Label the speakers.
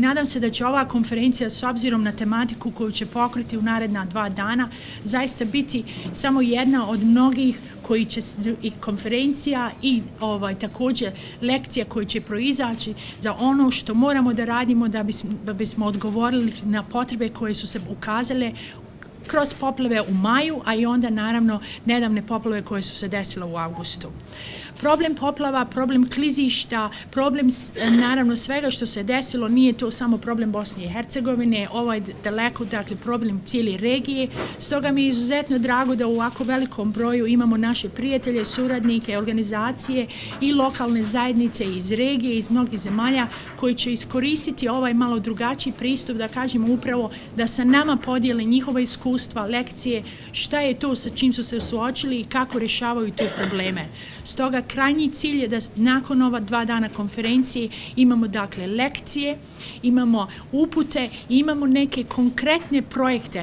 Speaker 1: Nadam se da će ova konferencija s obzirom na tematiku koju će pokriti u naredna 2 dana zaista biti samo jedna od mnogih koji će i konferencija i također lekcija koje će proizaći za ono što moramo da radimo da bismo odgovorili na potrebe koje su se ukazale kroz poplave u maju, a i onda naravno nedavne poplave koje su se desile u avgustu. Problem poplava, problem klizišta, problem naravno svega što se desilo, nije to samo problem Bosne i Hercegovine, ovo je daleko problem cijele regije. Stoga mi je izuzetno drago da u ovako velikom broju imamo naše prijatelje, suradnike, organizacije i lokalne zajednice iz regije, iz mnogih zemalja koji će iskoristiti ovaj malo drugačiji pristup, da kažemo upravo da sa nama podijele njihova iskustva, lekcije, šta je to sa čim su se suočili i kako rješavaju te probleme. Stoga krajnji cilj je da nakon ova 2 dana konferencije imamo lekcije, imamo upute i imamo neke konkretne projekte